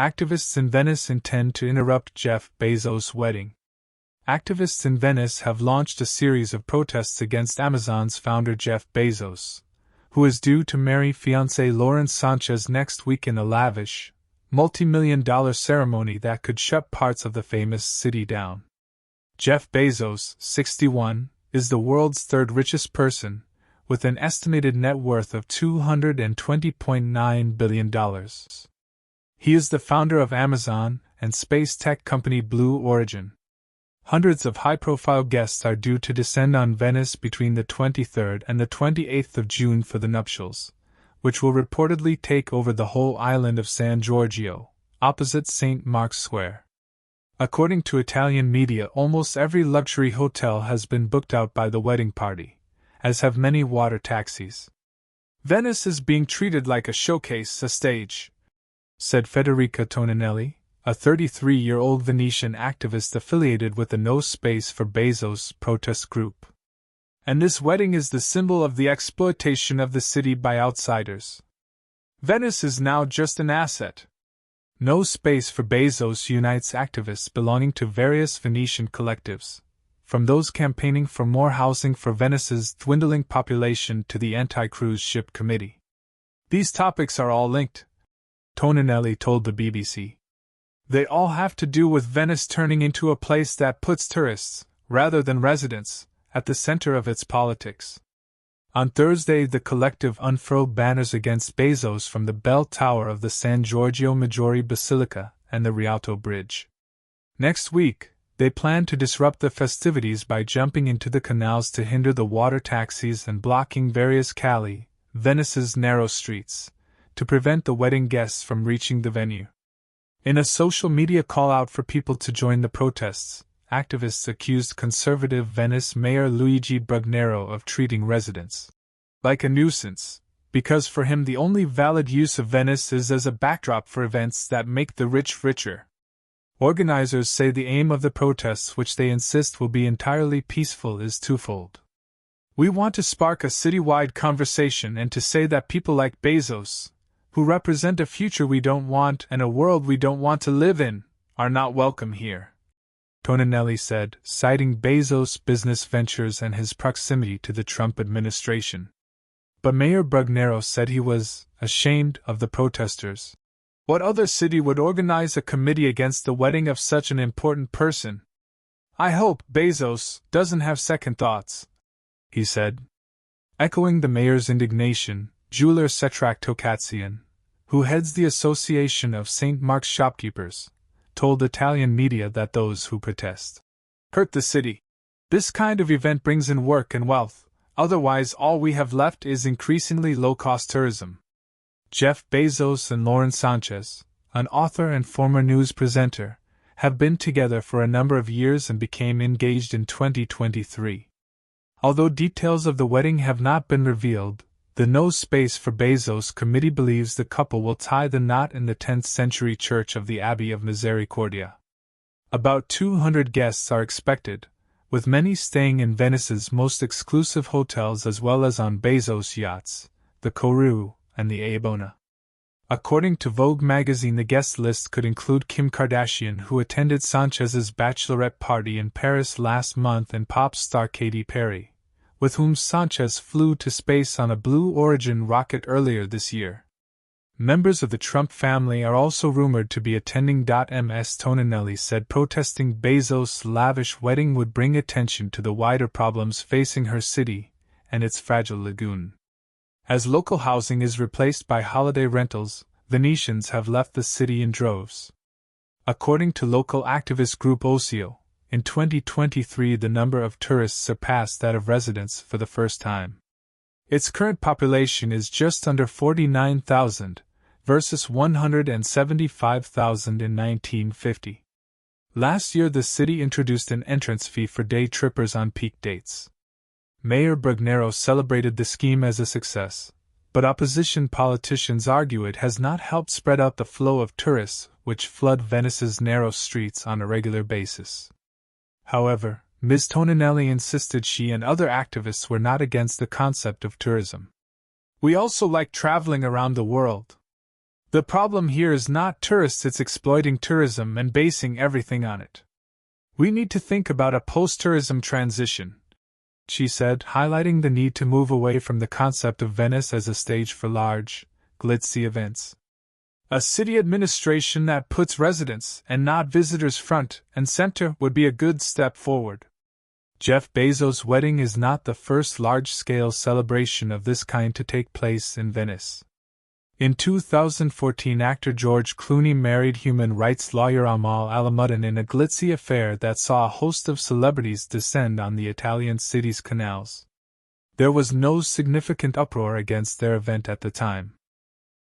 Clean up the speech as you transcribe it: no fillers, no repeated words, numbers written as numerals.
Activists in Venice intend to interrupt Jeff Bezos' wedding. Activists in Venice have launched a series of protests against Amazon's founder Jeff Bezos, who is due to marry fiancée Lauren Sanchez next week in a lavish, multi-million-dollar ceremony that could shut parts of the famous city down. Jeff Bezos, 61, is the world's third richest person, with an estimated net worth of $220.9 billion. He is the founder of Amazon and space tech company Blue Origin. Hundreds of high-profile guests are due to descend on Venice between the 23rd and the 28th of June for the nuptials, which will reportedly take over the whole island of San Giorgio, opposite St. Mark's Square. According to Italian media, almost every luxury hotel has been booked out by the wedding party, as have many water taxis. Venice is being treated like a showcase, a stage, said Federica Toninelli, a 33-year-old Venetian activist affiliated with the No Space for Bezos protest group. And this wedding is the symbol of the exploitation of the city by outsiders. Venice is now just an asset. No Space for Bezos unites activists belonging to various Venetian collectives, from those campaigning for more housing for Venice's dwindling population to the anti-cruise ship committee. These topics are all linked, Toninelli told the BBC. They all have to do with Venice turning into a place that puts tourists, rather than residents, at the center of its politics. On Thursday, the collective unfurled banners against Bezos from the bell tower of the San Giorgio Maggiore Basilica and the Rialto Bridge. Next week, they plan to disrupt the festivities by jumping into the canals to hinder the water taxis and blocking various calli, Venice's narrow streets, to prevent the wedding guests from reaching the venue. In a social media call-out for people to join the protests, activists accused conservative Venice Mayor Luigi Brugnero of treating residents like a nuisance, because for him the only valid use of Venice is as a backdrop for events that make the rich richer. Organizers say the aim of the protests, which they insist will be entirely peaceful, is twofold. We want to spark a citywide conversation and to say that people like Bezos, who represent a future we don't want and a world we don't want to live in, are not welcome here, Toninelli said, citing Bezos' business ventures and his proximity to the Trump administration. But Mayor Brugnero said he was ashamed of the protesters. What other city would organize a committee against the wedding of such an important person? I hope Bezos doesn't have second thoughts, he said. Echoing the mayor's indignation, jeweler Setrak Tokatsian, who heads the Association of St. Mark's Shopkeepers, told Italian media that those who protest hurt the city. This kind of event brings in work and wealth, otherwise all we have left is increasingly low-cost tourism. Jeff Bezos and Lauren Sanchez, an author and former news presenter, have been together for a number of years and became engaged in 2023. Although details of the wedding have not been revealed, the No Space for Bezos committee believes the couple will tie the knot in the 10th century church of the Abbey of Misericordia. About 200 guests are expected, with many staying in Venice's most exclusive hotels as well as on Bezos yachts, the Kourou and the Aebona. According to Vogue magazine, the guest list could include Kim Kardashian, who attended Sanchez's bachelorette party in Paris last month, and pop star Katy Perry, with whom Sanchez flew to space on a Blue Origin rocket earlier this year. Members of the Trump family are also rumored to be attending. Ms. Toninelli said protesting Bezos' lavish wedding would bring attention to the wider problems facing her city and its fragile lagoon. As local housing is replaced by holiday rentals, Venetians have left the city in droves. According to local activist group Ocio, in 2023 the number of tourists surpassed that of residents for the first time. Its current population is just under 49,000, versus 175,000 in 1950. Last year the city introduced an entrance fee for day trippers on peak dates. Mayor Brugnero celebrated the scheme as a success, but opposition politicians argue it has not helped spread out the flow of tourists which flood Venice's narrow streets on a regular basis. However, Ms. Toninelli insisted she and other activists were not against the concept of tourism. We also like traveling around the world. The problem here is not tourists, it's exploiting tourism and basing everything on it. We need to think about a post-tourism transition, she said, highlighting the need to move away from the concept of Venice as a stage for large, glitzy events. A city administration that puts residents and not visitors front and center would be a good step forward. Jeff Bezos' wedding is not the first large-scale celebration of this kind to take place in Venice. In 2014, actor George Clooney married human rights lawyer Amal Alamuddin in a glitzy affair that saw a host of celebrities descend on the Italian city's canals. There was no significant uproar against their event at the time.